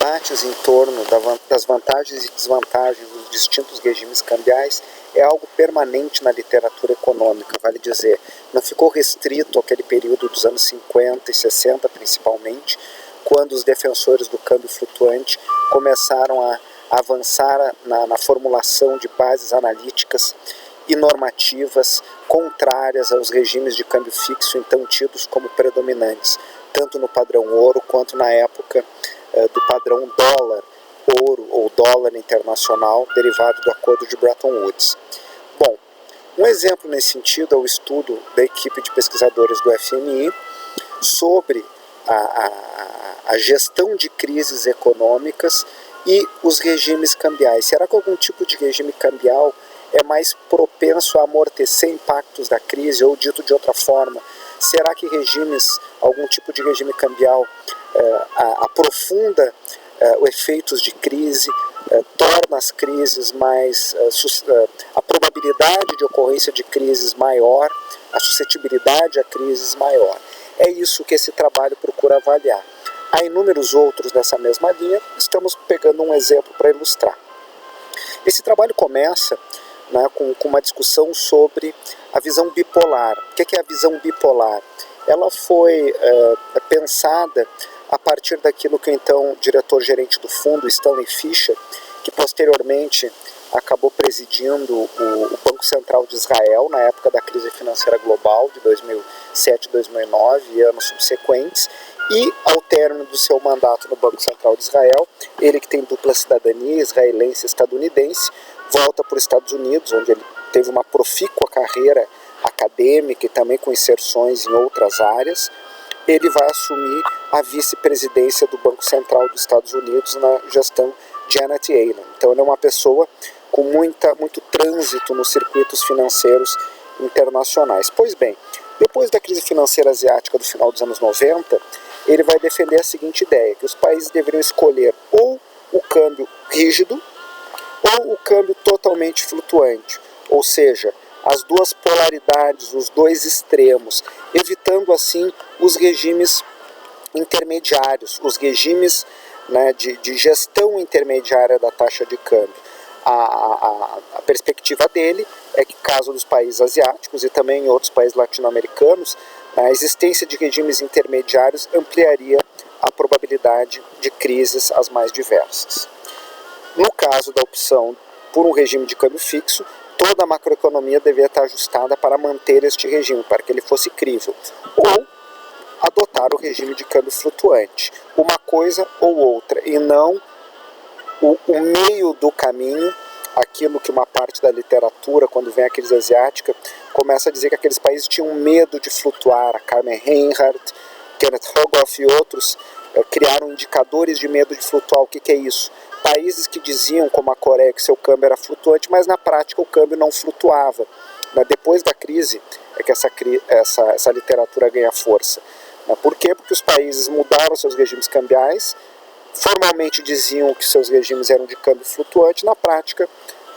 debates em torno das vantagens e desvantagens dos distintos regimes cambiais é algo permanente na literatura econômica, vale dizer. Não ficou restrito àquele período dos anos 50 e 60, principalmente, quando os defensores do câmbio flutuante começaram a avançar na formulação de bases analíticas e normativas contrárias aos regimes de câmbio fixo então tidos como predominantes, tanto no padrão ouro quanto na época do padrão dólar-ouro ou dólar internacional, derivado do acordo de Bretton Woods. Bom, um exemplo nesse sentido é o estudo da equipe de pesquisadores do FMI sobre a gestão de crises econômicas e os regimes cambiais. Será que algum tipo de regime cambial é mais propenso a amortecer impactos da crise, ou dito de outra forma, será que algum tipo de regime cambial aprofunda os efeitos de crise, torna as crises mais, a probabilidade de ocorrência de crises maior, a suscetibilidade a crises maior? É isso que esse trabalho procura avaliar. Há inúmeros outros nessa mesma linha, estamos pegando um exemplo para ilustrar. Esse trabalho começa com uma discussão sobre a visão bipolar. O que é a visão bipolar? Ela foi pensada a partir daquilo que então o diretor-gerente do fundo, Stanley Fischer, que posteriormente acabou presidindo o Banco Central de Israel na época da crise financeira global de 2007 e 2009 e anos subsequentes, e ao término do seu mandato no Banco Central de Israel, ele que tem dupla cidadania israelense e estadunidense, volta para os Estados Unidos, onde ele teve uma profícua carreira acadêmica e também com inserções em outras áreas. Ele vai assumir a vice-presidência do Banco Central dos Estados Unidos na gestão de Janet Yellen. Então ele é uma pessoa com muito trânsito nos circuitos financeiros internacionais. Pois bem, depois da crise financeira asiática do final dos anos 90, ele vai defender a seguinte ideia, que os países deveriam escolher ou o câmbio rígido ou o câmbio totalmente flutuante, ou seja, as duas polaridades, os dois extremos, evitando assim os regimes intermediários, os regimes de gestão intermediária da taxa de câmbio. A perspectiva dele é que, caso dos países asiáticos e também em outros países latino-americanos, a existência de regimes intermediários ampliaria a probabilidade de crises as mais diversas. No caso da opção por um regime de câmbio fixo, toda a macroeconomia deveria estar ajustada para manter este regime, para que ele fosse crível, ou adotar o regime de câmbio flutuante, uma coisa ou outra, e não o meio do caminho, aquilo que uma parte da literatura, quando vem a crise asiática, começa a dizer que aqueles países tinham medo de flutuar. A Carmen Reinhardt, Kenneth Rogoff e outros criaram indicadores de medo de flutuar. O que é isso? Países que diziam, como a Coreia, que seu câmbio era flutuante, mas na prática o câmbio não flutuava. Depois da crise é que essa literatura ganha força. Por quê? Porque os países mudaram seus regimes cambiais, formalmente diziam que seus regimes eram de câmbio flutuante, na prática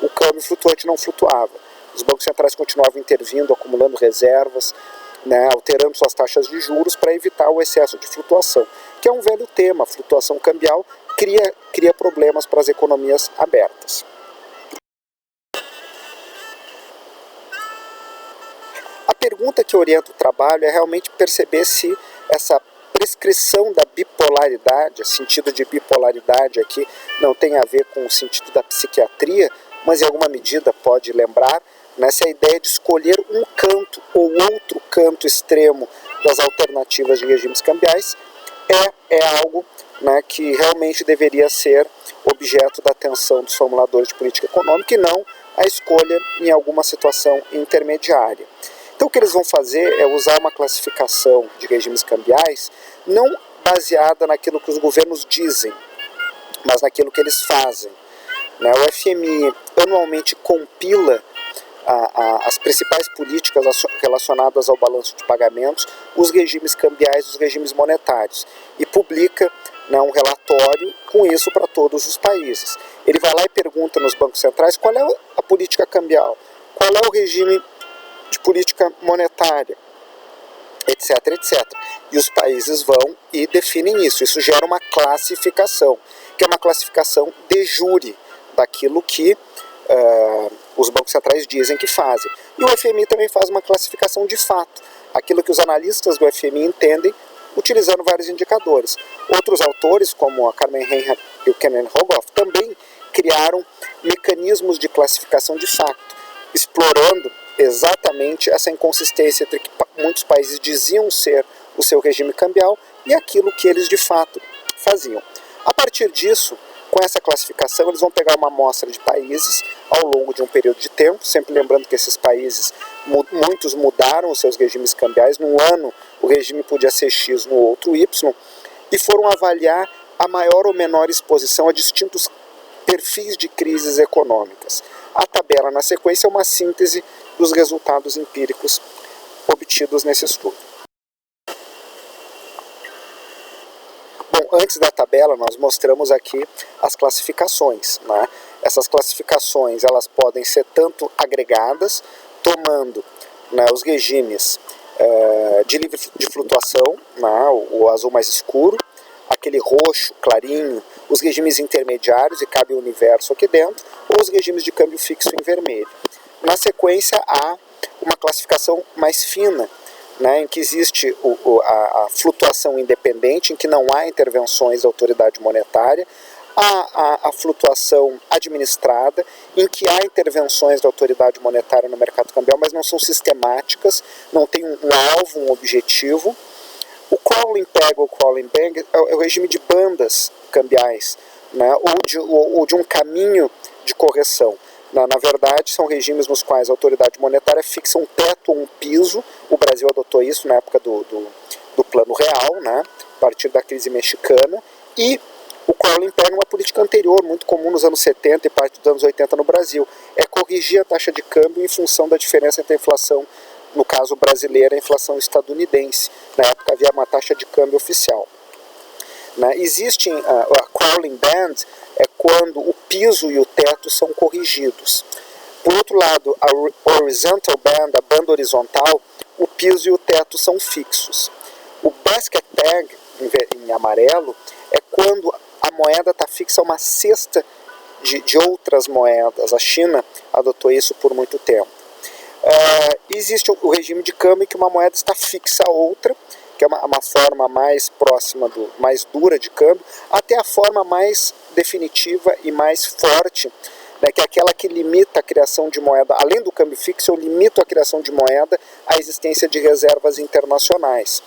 o câmbio flutuante não flutuava. Os bancos centrais continuavam intervindo, acumulando reservas, alterando suas taxas de juros para evitar o excesso de flutuação, que é um velho tema. A flutuação cambial cria problemas para as economias abertas. A pergunta que orienta o trabalho é realmente perceber se essa prescrição da bipolaridade, o sentido de bipolaridade aqui não tem a ver com o sentido da psiquiatria, mas em alguma medida pode lembrar, se a ideia de escolher um canto ou outro canto extremo das alternativas de regimes cambiais é algo que realmente deveria ser objeto da atenção dos formuladores de política econômica e não a escolha em alguma situação intermediária. Então o que eles vão fazer é usar uma classificação de regimes cambiais não baseada naquilo que os governos dizem, mas naquilo que eles fazem. O FMI anualmente compila as principais políticas relacionadas ao balanço de pagamentos, os regimes cambiais e os regimes monetários, e publica um relatório com isso para todos os países. Ele vai lá e pergunta nos bancos centrais qual é a política cambial, qual é o regime de política monetária, etc, etc. E os países vão e definem isso. Isso gera uma classificação. que é uma classificação de jure daquilo que os bancos centrais dizem que fazem. E o FMI também faz uma classificação de fato, aquilo que os analistas do FMI entendem, utilizando vários indicadores. Outros autores, como a Carmen Reinhardt e o Kenneth Rogoff, também criaram mecanismos de classificação de fato, explorando exatamente essa inconsistência entre que muitos países diziam ser o seu regime cambial e aquilo que eles de fato faziam. A partir disso, com essa classificação, eles vão pegar uma amostra de países ao longo de um período de tempo, sempre lembrando que esses países, muitos mudaram os seus regimes cambiais. Num ano, o regime podia ser X, no outro Y, e foram avaliar a maior ou menor exposição a distintos perfis de crises econômicas. A tabela, na sequência, é uma síntese dos resultados empíricos obtidos nesse estudo. Bom, antes da tabela, nós mostramos aqui as classificações, né? Essas classificações, elas podem ser tanto agregadas, tomando, né, os regimes de livre de flutuação, né, o azul mais escuro, aquele roxo clarinho, os regimes intermediários, e cabe o universo aqui dentro, ou os regimes de câmbio fixo em vermelho. Na sequência, há uma classificação mais fina, né, em que existe a flutuação independente, em que não há intervenções da autoridade monetária, a flutuação administrada, em que há intervenções da autoridade monetária no mercado cambial, mas não são sistemáticas, não tem um alvo, um objetivo. O crawling peg ou crawling bang é o regime de bandas cambiais, né, ou de um caminho de correção. Na verdade, são regimes nos quais a autoridade monetária fixa um teto ou um piso. O Brasil adotou isso na época do Plano Real, né, a partir da crise mexicana, e o crawling peg é uma política anterior, muito comum nos anos 70 e parte dos anos 80 no Brasil. É corrigir a taxa de câmbio em função da diferença entre a inflação, no caso brasileira, a inflação estadunidense. Na época havia uma taxa de câmbio oficial. Existe a crawling band, é quando o piso e o teto são corrigidos. Por outro lado, a horizontal band, a banda horizontal, o piso e o teto são fixos. O basket peg, em amarelo, é quando a moeda está fixa a uma cesta de outras moedas. A China adotou isso por muito tempo. Existe o regime de câmbio em que uma moeda está fixa a outra, que é uma forma mais próxima, mais dura de câmbio, até a forma mais definitiva e mais forte, né, que é aquela que limita a criação de moeda. Além do câmbio fixo, eu limito a criação de moeda à existência de reservas internacionais,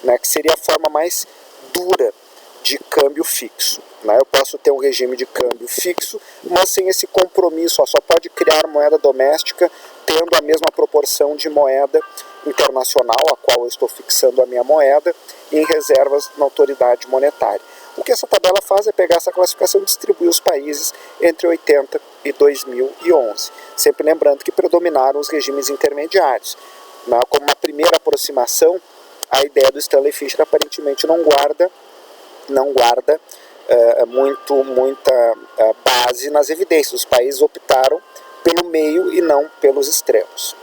né, que seria a forma mais dura de câmbio fixo. Né? Eu posso ter um regime de câmbio fixo, mas sem esse compromisso, só pode criar moeda doméstica tendo a mesma proporção de moeda internacional, a qual eu estou fixando a minha moeda, em reservas na autoridade monetária. O que essa tabela faz é pegar essa classificação e distribuir os países entre 80 e 2011. Sempre lembrando que predominaram os regimes intermediários. Né? Como uma primeira aproximação, a ideia do Stanley Fischer aparentemente não guarda muita base nas evidências. Os países optaram pelo meio e não pelos extremos.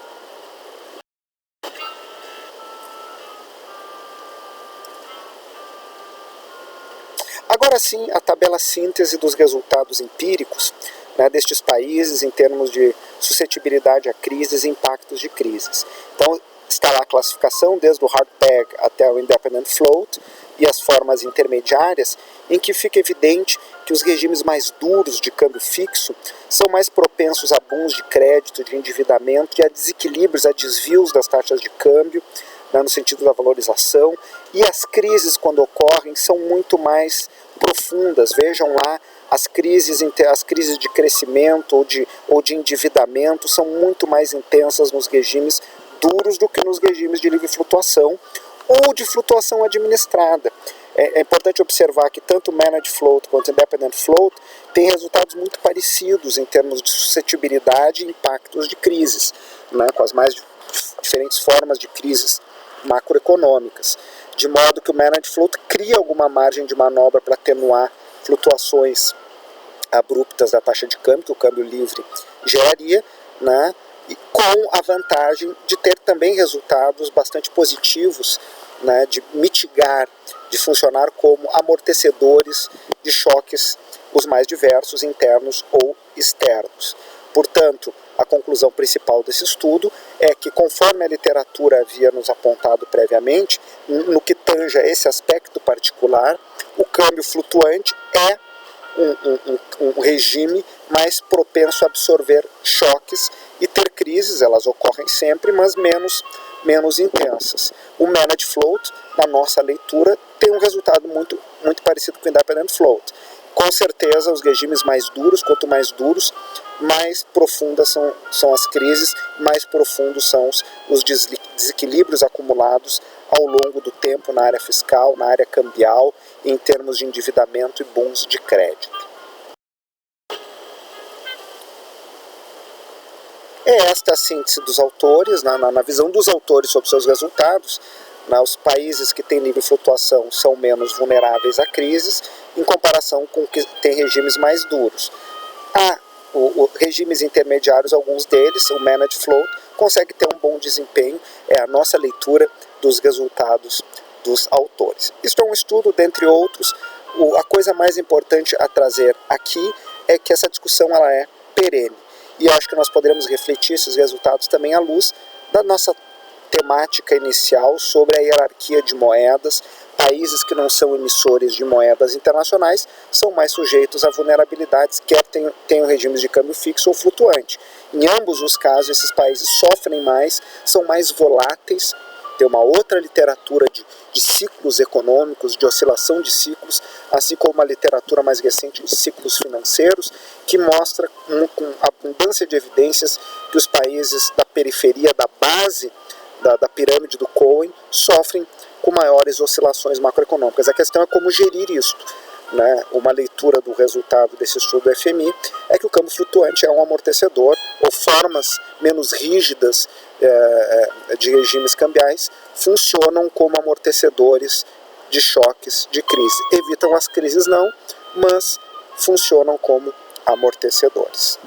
Agora sim, a tabela síntese dos resultados empíricos, né, destes países em termos de suscetibilidade a crises e impactos de crises. Então, está lá a classificação, desde o hard peg até o independent float, e as formas intermediárias, em que fica evidente que os regimes mais duros de câmbio fixo são mais propensos a booms de crédito, de endividamento e a desequilíbrios, a desvios das taxas de câmbio, né, no sentido da valorização, e as crises, quando ocorrem, são muito mais profundas. Vejam lá, as crises de crescimento ou de endividamento são muito mais intensas nos regimes duros do que nos regimes de livre flutuação ou de flutuação administrada. É importante observar que tanto Managed Float quanto Independent Float têm resultados muito parecidos em termos de suscetibilidade e impactos de crises, né, com as mais diferentes formas de crises macroeconômicas, de modo que o Managed Float cria alguma margem de manobra para atenuar flutuações abruptas da taxa de câmbio, que o câmbio livre geraria, né, e com a vantagem de ter também resultados bastante positivos, né, de mitigar, de funcionar como amortecedores de choques os mais diversos, internos ou externos. Portanto, a conclusão principal desse estudo é que, conforme a literatura havia nos apontado previamente, no que tange a esse aspecto particular, o câmbio flutuante é um regime mais propenso a absorver choques e ter crises. Elas ocorrem sempre, mas menos intensas. O Managed Float, na nossa leitura, tem um resultado muito parecido com o Independent Float. Com certeza, os regimes mais duros, quanto mais duros, mais profundas são as crises, mais profundos são os desequilíbrios acumulados ao longo do tempo na área fiscal, na área cambial, em termos de endividamento e bons de crédito. É esta a síntese dos autores, na visão dos autores sobre seus resultados. Os países que têm nível de flutuação são menos vulneráveis a crises, em comparação com que têm regimes mais duros. Há regimes intermediários, alguns deles, o Managed Float, consegue ter um bom desempenho. É a nossa leitura dos resultados dos autores. Isto é um estudo, dentre outros. A coisa mais importante a trazer aqui é que essa discussão ela é perene. E acho que nós poderemos refletir esses resultados também à luz da nossa temática inicial sobre a hierarquia de moedas. Países que não são emissores de moedas internacionais são mais sujeitos a vulnerabilidades, quer tenham regimes de câmbio fixo ou flutuante. Em ambos os casos, esses países sofrem mais, são mais voláteis. Tem uma outra literatura de ciclos econômicos, de oscilação de ciclos, assim como uma literatura mais recente de ciclos financeiros, que mostra com abundância de evidências que os países da periferia, da base da pirâmide do Cohen, sofrem com maiores oscilações macroeconômicas. A questão é como gerir isto. Uma leitura do resultado desse estudo do FMI é que o câmbio flutuante é um amortecedor, ou formas menos rígidas de regimes cambiais funcionam como amortecedores de choques de crise. Evitam as crises não, mas funcionam como amortecedores.